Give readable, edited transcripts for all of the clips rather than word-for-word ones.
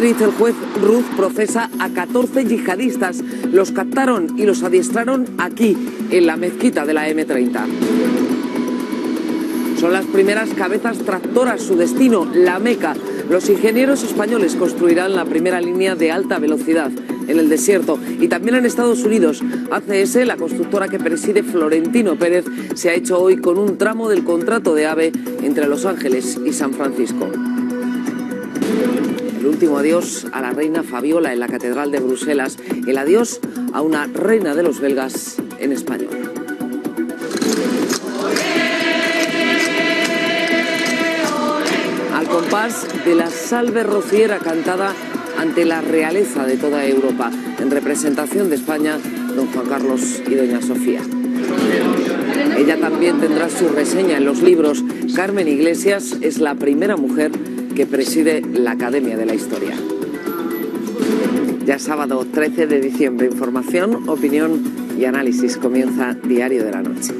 El juez Ruz procesa a 14 yihadistas. Los captaron y los adiestraron aquí, en la mezquita de la M30. Son las primeras cabezas tractoras, su destino, la Meca. Los ingenieros españoles construirán la primera línea de alta velocidad en el desierto. Y también en Estados Unidos, ACS, la constructora que preside Florentino Pérez, se ha hecho hoy con un tramo del contrato de AVE entre Los Ángeles y San Francisco. El último adiós a la reina Fabiola en la Catedral de Bruselas. El adiós a una reina de los belgas en español. Al compás de la salve rociera cantada ante la realeza de toda Europa, en representación de España, don Juan Carlos y doña Sofía. Ella también tendrá su reseña en los libros. Carmen Iglesias es la primera mujer que preside la Academia de la Historia. Ya sábado 13 de diciembre, información, opinión y análisis. Comienza Diario de la Noche.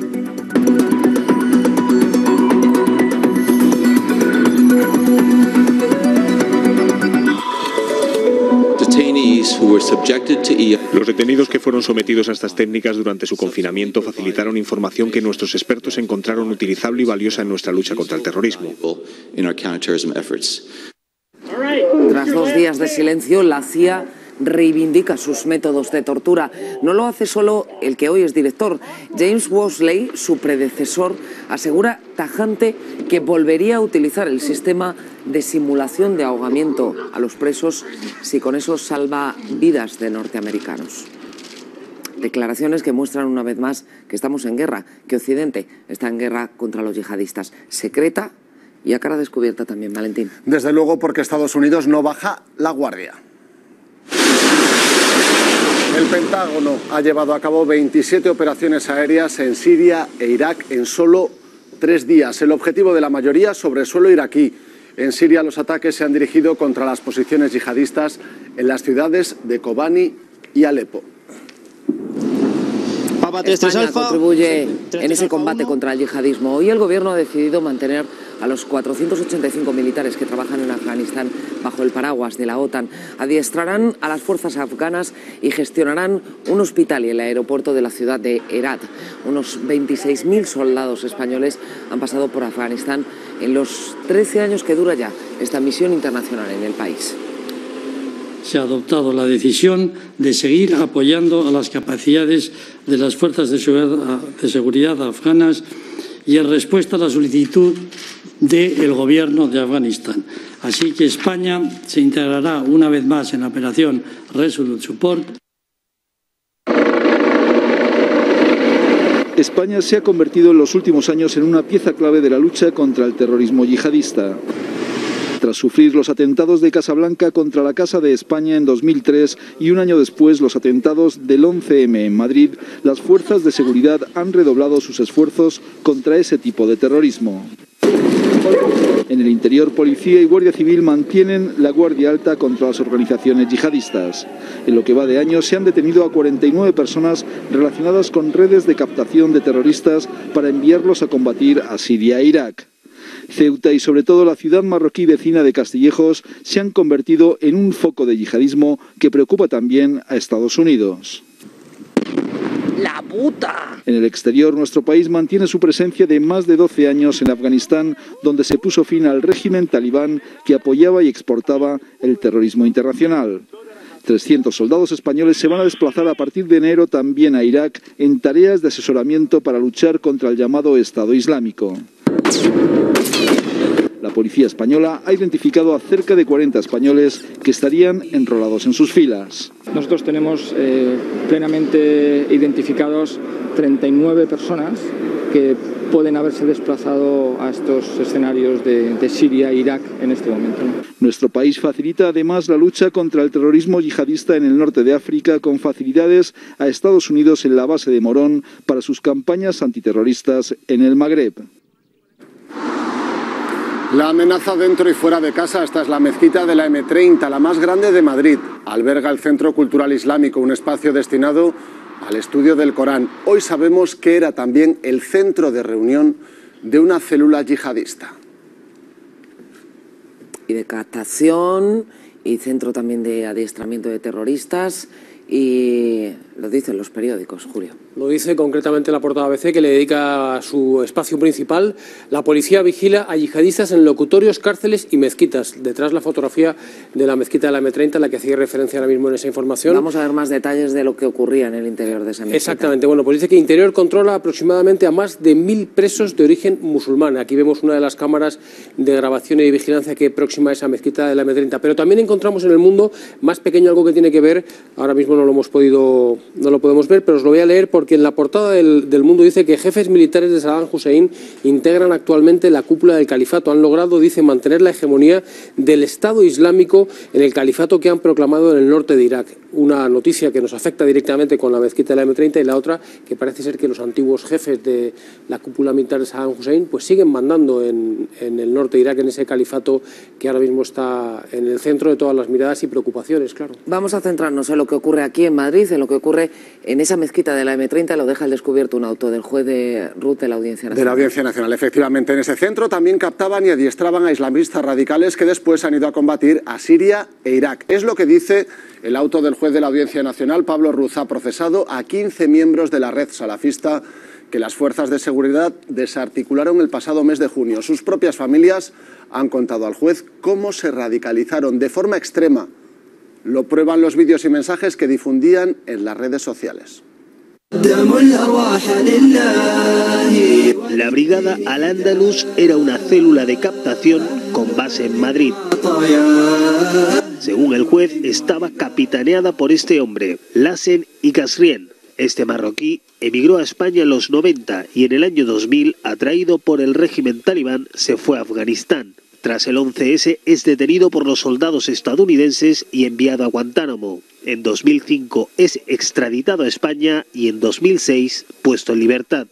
Los detenidos que fueron sometidos a estas técnicas durante su confinamiento facilitaron información que nuestros expertos encontraron utilizable y valiosa en nuestra lucha contra el terrorismo. Tras 2 días de silencio, la CIA reivindica sus métodos de tortura. No lo hace solo el que hoy es director. James Woolsey, su predecesor, asegura tajante que volvería a utilizar el sistema de simulación de ahogamiento a los presos si con eso salva vidas de norteamericanos. Declaraciones que muestran una vez más que estamos en guerra, que Occidente está en guerra contra los yihadistas. Secreta y a cara descubierta también, Valentín. Desde luego, porque Estados Unidos no baja la guardia. El Pentágono ha llevado a cabo 27 operaciones aéreas en Siria e Irak en solo 3 días. El objetivo de la mayoría sobre suelo iraquí. En Siria los ataques se han dirigido contra las posiciones yihadistas en las ciudades de Kobani y Alepo. España contribuye en ese combate contra el yihadismo. Hoy el gobierno ha decidido mantener a los 485 militares que trabajan en Afganistán bajo el paraguas de la OTAN. Adiestrarán a las fuerzas afganas y gestionarán un hospital y el aeropuerto de la ciudad de Herat. Unos 26.000 soldados españoles han pasado por Afganistán en los 13 años que dura ya esta misión internacional en el país. Se ha adoptado la decisión de seguir apoyando a las capacidades de las fuerzas de seguridad afganas y en respuesta a la solicitud del Gobierno de Afganistán. Así que España se integrará una vez más en la operación Resolute Support. España se ha convertido en los últimos años en una pieza clave de la lucha contra el terrorismo yihadista. Tras sufrir los atentados de Casablanca contra la Casa de España en 2003 y un año después los atentados del 11M en Madrid, las fuerzas de seguridad han redoblado sus esfuerzos contra ese tipo de terrorismo. En el interior, Policía y Guardia Civil mantienen la guardia alta contra las organizaciones yihadistas. En lo que va de año se han detenido a 49 personas relacionadas con redes de captación de terroristas para enviarlos a combatir a Siria e Irak. Ceuta y sobre todo la ciudad marroquí vecina de Castillejos se han convertido en un foco de yihadismo que preocupa también a Estados Unidos. ¡La puta! En el exterior, nuestro país mantiene su presencia de más de 12 años en Afganistán, donde se puso fin al régimen talibán que apoyaba y exportaba el terrorismo internacional. 300 soldados españoles se van a desplazar a partir de enero también a Irak en tareas de asesoramiento para luchar contra el llamado Estado Islámico. La policía española ha identificado a cerca de 40 españoles que estarían enrolados en sus filas. Nosotros tenemos plenamente identificados 39 personas que pueden haberse desplazado a estos escenarios de Siria e Irak en este momento, ¿no? Nuestro país facilita además la lucha contra el terrorismo yihadista en el norte de África con facilidades a Estados Unidos en la base de Morón para sus campañas antiterroristas en el Magreb. La amenaza dentro y fuera de casa. Esta es la mezquita de la M30, la más grande de Madrid. Alberga el Centro Cultural Islámico, un espacio destinado al estudio del Corán. Hoy sabemos que era también el centro de reunión de una célula yihadista. Y de captación y centro también de adiestramiento de terroristas, y lo dicen los periódicos, Julio. Lo dice concretamente la portada ABC, que le dedica su espacio principal. La policía vigila a yihadistas en locutorios, cárceles y mezquitas. Detrás la fotografía de la mezquita de la M30, a la que hacía referencia ahora mismo en esa información. Vamos a ver más detalles de lo que ocurría en el interior de esa mezquita. Exactamente. Bueno, pues dice que Interior controla aproximadamente a más de 1000 presos de origen musulmán. Aquí vemos una de las cámaras de grabación y vigilancia que próxima a esa mezquita de la M30. Pero también encontramos en el mundo más pequeño algo que tiene que ver, ahora mismo no lo podemos ver, pero os lo voy a leer porque en la portada del Mundo dice que jefes militares de Saddam Hussein integran actualmente la cúpula del califato. Han logrado, dice, mantener la hegemonía del Estado Islámico en el califato que han proclamado en el norte de Irak. Una noticia que nos afecta directamente con la mezquita de la M30, y la otra que parece ser que los antiguos jefes de la cúpula militar de Saddam Hussein pues siguen mandando en el norte de Irak, en ese califato que ahora mismo está en el centro de todas las miradas y preocupaciones, claro. Vamos a centrarnos en lo que ocurre aquí en Madrid, en lo que ocurre en esa mezquita de la M30. Lo deja al descubierto un auto del juez de Ruth de la Audiencia Nacional. De la Audiencia Nacional, efectivamente. En ese centro también captaban y adiestraban a islamistas radicales que después han ido a combatir a Siria e Irak. Es lo que dice el auto del juez de la Audiencia Nacional. Pablo Ruz ha procesado a 15 miembros de la red salafista que las fuerzas de seguridad desarticularon el pasado mes de junio. Sus propias familias han contado al juez cómo se radicalizaron de forma extrema. Lo prueban los vídeos y mensajes que difundían en las redes sociales. La brigada Al-Ándalus era una célula de captación con base en Madrid. Según el juez, estaba capitaneada por este hombre, Lassen y Kasrien. Este marroquí emigró a España en los 90 y en el año 2000, atraído por el régimen talibán, se fue a Afganistán. Tras el 11S es detenido por los soldados estadounidenses y enviado a Guantánamo. En 2005 es extraditado a España y en 2006 puesto en libertad.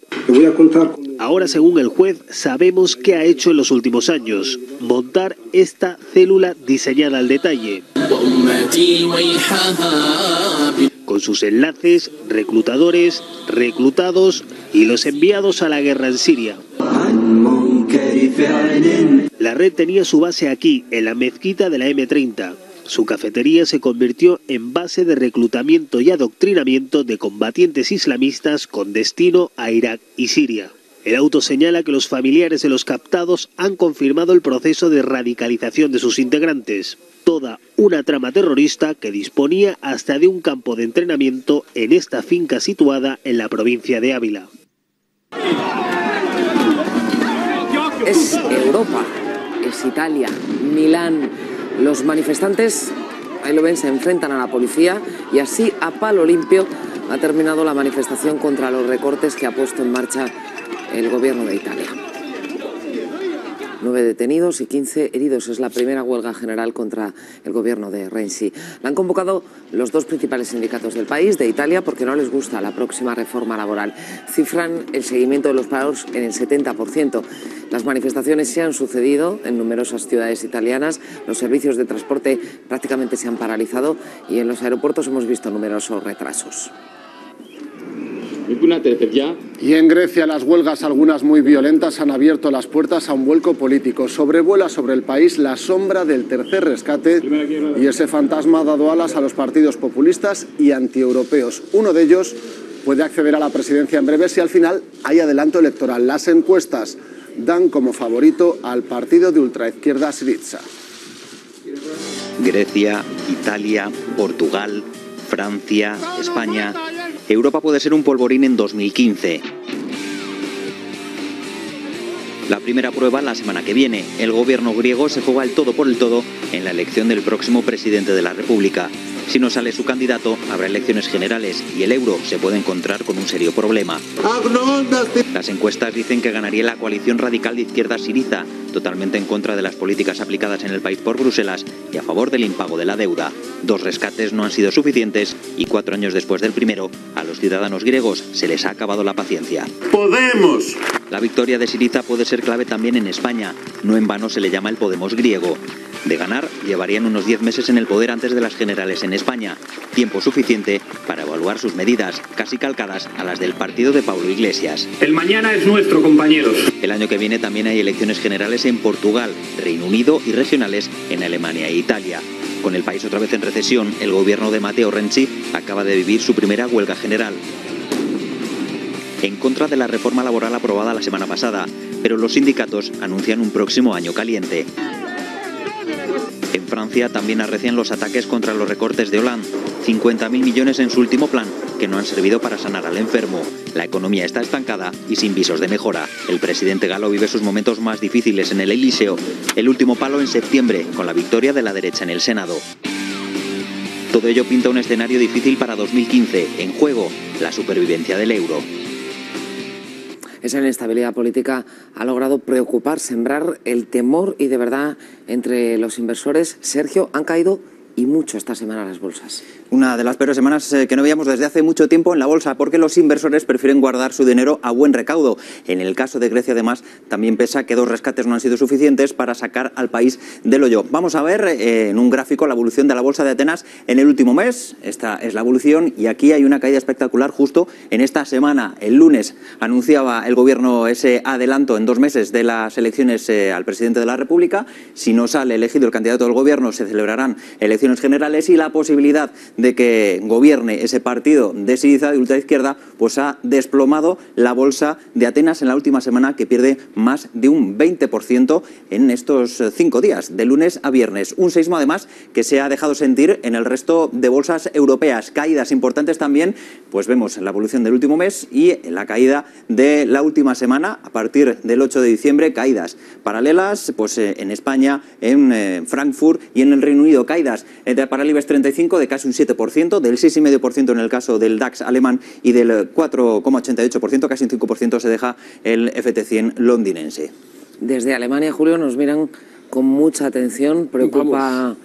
Ahora, según el juez, sabemos qué ha hecho en los últimos años: montar esta célula diseñada al detalle, con sus enlaces, reclutadores, reclutados y los enviados a la guerra en Siria. La red tenía su base aquí, en la mezquita de la M30. Su cafetería se convirtió en base de reclutamiento y adoctrinamiento de combatientes islamistas con destino a Irak y Siria. El auto señala que los familiares de los captados han confirmado el proceso de radicalización de sus integrantes. Toda una trama terrorista que disponía hasta de un campo de entrenamiento en esta finca situada en la provincia de Ávila. Es Europa, es Italia, Milán. Los manifestantes, ahí lo ven, se enfrentan a la policía y así a palo limpio ha terminado la manifestación contra los recortes que ha puesto en marcha el gobierno de Italia. 9 detenidos y 15 heridos. Es la primera huelga general contra el gobierno de Renzi. La han convocado los dos principales sindicatos del país, de Italia, porque no les gusta la próxima reforma laboral. Cifran el seguimiento de los paros en el 70%. Las manifestaciones se han sucedido en numerosas ciudades italianas. Los servicios de transporte prácticamente se han paralizado y en los aeropuertos hemos visto numerosos retrasos. Y en Grecia las huelgas, algunas muy violentas, han abierto las puertas a un vuelco político. Sobrevuela sobre el país la sombra del tercer rescate y ese fantasma ha dado alas a los partidos populistas y antieuropeos. Uno de ellos puede acceder a la presidencia en breve si al final hay adelanto electoral. Las encuestas dan como favorito al partido de ultraizquierda Syriza. Grecia, Italia, Portugal, Francia, España. Europa puede ser un polvorín en 2015. La primera prueba la semana que viene. El gobierno griego se juega el todo por el todo en la elección del próximo presidente de la República. Si no sale su candidato, habrá elecciones generales y el euro se puede encontrar con un serio problema. Las encuestas dicen que ganaría la coalición radical de izquierda Syriza, totalmente en contra de las políticas aplicadas en el país por Bruselas y a favor del impago de la deuda. 2 rescates no han sido suficientes y 4 años después del primero, a los ciudadanos griegos se les ha acabado la paciencia. ¡Podemos! La victoria de Syriza puede ser clave también en España. No en vano se le llama el Podemos griego. De ganar, llevarían unos 10 meses en el poder antes de las generales en España. Tiempo suficiente para evaluar sus medidas, casi calcadas a las del partido de Paulo Iglesias. El mañana es nuestro, compañeros. El año que viene también hay elecciones generales en Portugal, Reino Unido y regionales en Alemania e Italia. Con el país otra vez en recesión, el gobierno de Matteo Renzi acaba de vivir su primera huelga general. En contra de la reforma laboral aprobada la semana pasada, pero los sindicatos anuncian un próximo año caliente. En Francia también arrecian los ataques contra los recortes de Hollande. 50.000 millones en su último plan, que no han servido para sanar al enfermo. La economía está estancada y sin visos de mejora. El presidente galo vive sus momentos más difíciles en el Elíseo. El último palo en septiembre, con la victoria de la derecha en el Senado. Todo ello pinta un escenario difícil para 2015. En juego, la supervivencia del euro. Esa inestabilidad política ha logrado preocupar, sembrar el temor y de verdad entre los inversores. Sergio, han caído y mucho esta semana las bolsas. Una de las peores semanas que no veíamos desde hace mucho tiempo en la bolsa, porque los inversores prefieren guardar su dinero a buen recaudo. En el caso de Grecia, además, también pesa que 2 rescates no han sido suficientes para sacar al país del hoyo. Vamos a ver en un gráfico la evolución de la bolsa de Atenas en el último mes. Esta es la evolución y aquí hay una caída espectacular justo en esta semana. El lunes anunciaba el gobierno ese adelanto en 2 meses de las elecciones al presidente de la República. Si no sale elegido el candidato del gobierno, se celebrarán elecciones generales y la posibilidad de que gobierne ese partido de Syriza, de ultraizquierda, pues ha desplomado la bolsa de Atenas en la última semana, que pierde más de un 20% en estos 5 días, de lunes a viernes. Un seísmo, además, que se ha dejado sentir en el resto de bolsas europeas. Caídas importantes también, pues vemos la evolución del último mes y la caída de la última semana, a partir del 8 de diciembre, caídas paralelas, pues en España, en Frankfurt y en el Reino Unido, caídas para el IBEX 35 de casi un 7%, del 6,5% en el caso del DAX alemán y del 4,88%, casi un 5% se deja el FT100 londinense. Desde Alemania, Julio, nos miran con mucha atención. Preocupa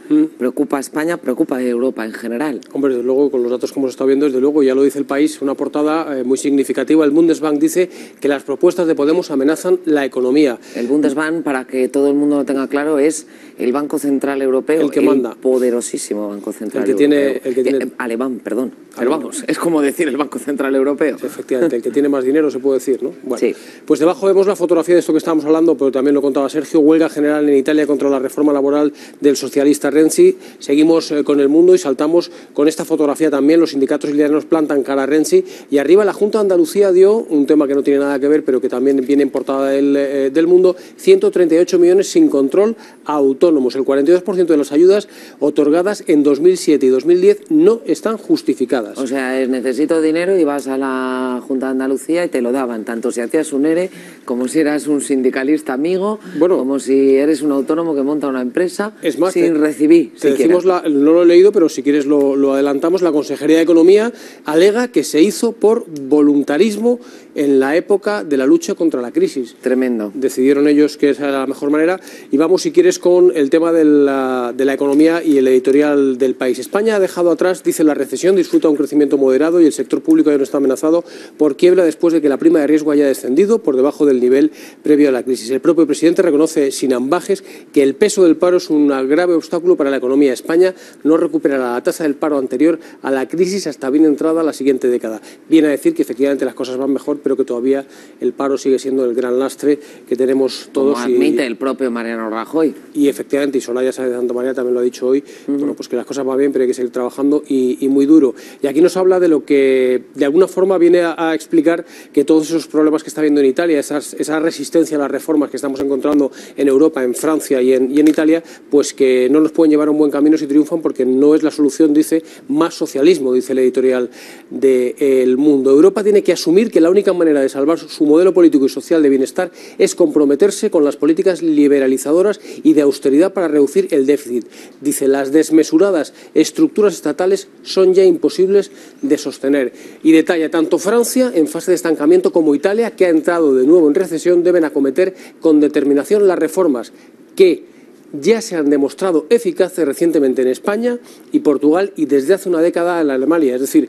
a España, preocupa a Europa en general. Hombre, desde luego, con los datos que hemos estado viendo, desde luego, ya lo dice el país, una portada muy significativa. El Bundesbank dice que las propuestas de Podemos amenazan la economía. El Bundesbank, para que todo el mundo lo tenga claro, es el Banco Central Europeo, el que manda. Poderosísimo Banco Central Europeo. Alemán, perdón. Pero vamos, es como decir el Banco Central Europeo. Sí, efectivamente, el que tiene más dinero se puede decir, ¿no? Bueno, sí. Pues debajo vemos la fotografía de esto que estábamos hablando, pero también lo contaba Sergio. Huelga general en Italia contra la reforma laboral del socialista Renzi. Seguimos con El Mundo y saltamos con esta fotografía también. Los sindicatos italianos plantan cara a Renzi y arriba la Junta de Andalucía dio un tema que no tiene nada que ver, pero que también viene en portada del Mundo: 138 millones sin control a autónomos. El 42% de las ayudas otorgadas en 2007 y 2010 no están justificadas. O sea, necesito dinero y vas a la Junta de Andalucía y te lo daban, tanto si hacías un ERE como si eras un sindicalista amigo, como si eres un autónomo que monta una empresa, es más, sin recibir. Te decimos no lo he leído, pero si quieres lo adelantamos. La Consejería de Economía alega que se hizo por voluntarismo en la época de la lucha contra la crisis. Tremendo. Decidieron ellos que esa era la mejor manera. Y vamos, si quieres, con el tema de la economía y el editorial del país. España ha dejado atrás, dice, la recesión, disfruta un crecimiento moderado y el sector público ya no está amenazado por quiebra después de que la prima de riesgo haya descendido por debajo del nivel previo a la crisis. El propio presidente reconoce sin ambajes que el peso del paro es un grave obstáculo para la economía. España no recuperará la tasa del paro anterior a la crisis hasta bien entrada la siguiente década. Viene a decir que efectivamente las cosas van mejor, pero que todavía el paro sigue siendo el gran lastre que tenemos todos. Como admite el propio Mariano Rajoy. Y efectivamente, y Soraya Sáenz de Santa María también lo ha dicho hoy, bueno, pues que las cosas van bien, pero hay que seguir trabajando y muy duro. Y aquí nos habla de lo que de alguna forma viene a explicar que todos esos problemas que está habiendo en Italia, esa resistencia a las reformas que estamos encontrando en Europa, en Francia y en Italia, pues que no nos pueden llevar a un buen camino si triunfan, porque no es la solución, dice, más socialismo, dice el editorial de El Mundo. Europa tiene que asumir que la única manera de salvar su modelo político y social de bienestar es comprometerse con las políticas liberalizadoras y de austeridad para reducir el déficit. Dice, las desmesuradas estructuras estatales son ya imposibles de sostener. Y detalla, tanto Francia, en fase de estancamiento, como Italia, que ha entrado de nuevo en recesión, deben acometer con determinación las reformas que ya se han demostrado eficaces recientemente en España y Portugal y desde hace una década en Alemania. Es decir,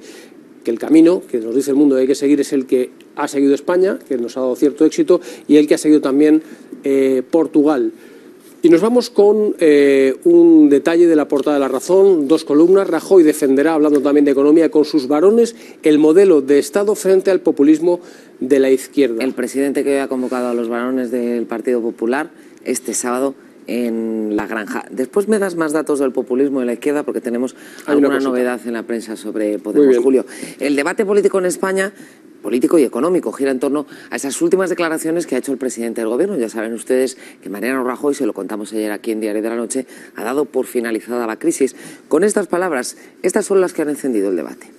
que el camino que nos dice El Mundo que hay que seguir es el que ha seguido España, que nos ha dado cierto éxito, y el que ha seguido también Portugal. Y nos vamos con un detalle de la portada de La Razón, 2 columnas. Rajoy defenderá, hablando también de economía, con sus varones el modelo de Estado frente al populismo de la izquierda. El presidente que ha convocado a los varones del Partido Popular este sábado en la granja. Después me das más datos del populismo de la izquierda porque tenemos alguna novedad en la prensa sobre Podemos. Julio, el debate político en España, político y económico, gira en torno a esas últimas declaraciones que ha hecho el presidente del Gobierno. Ya saben ustedes que Mariano Rajoy, se lo contamos ayer aquí en Diario de la Noche, ha dado por finalizada la crisis. Con estas palabras, estas son las que han encendido el debate.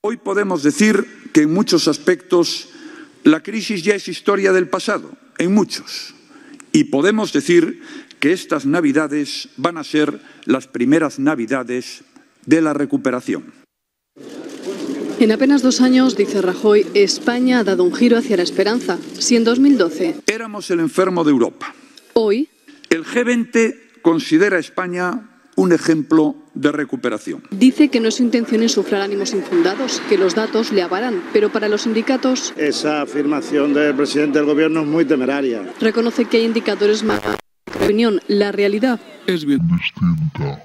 Hoy podemos decir que en muchos aspectos la crisis ya es historia del pasado, en muchos. Y podemos decir que estas Navidades van a ser las primeras Navidades de la recuperación. En apenas 2 años, dice Rajoy, España ha dado un giro hacia la esperanza. Si en 2012 éramos el enfermo de Europa, hoy el G20 considera a España un ejemplo de recuperación. Dice que no es su intención insuflar ánimos infundados, que los datos le avalan, pero para los sindicatos esa afirmación del presidente del Gobierno es muy temeraria. Reconoce que hay indicadores más. En opinión, la realidad es bien distinta.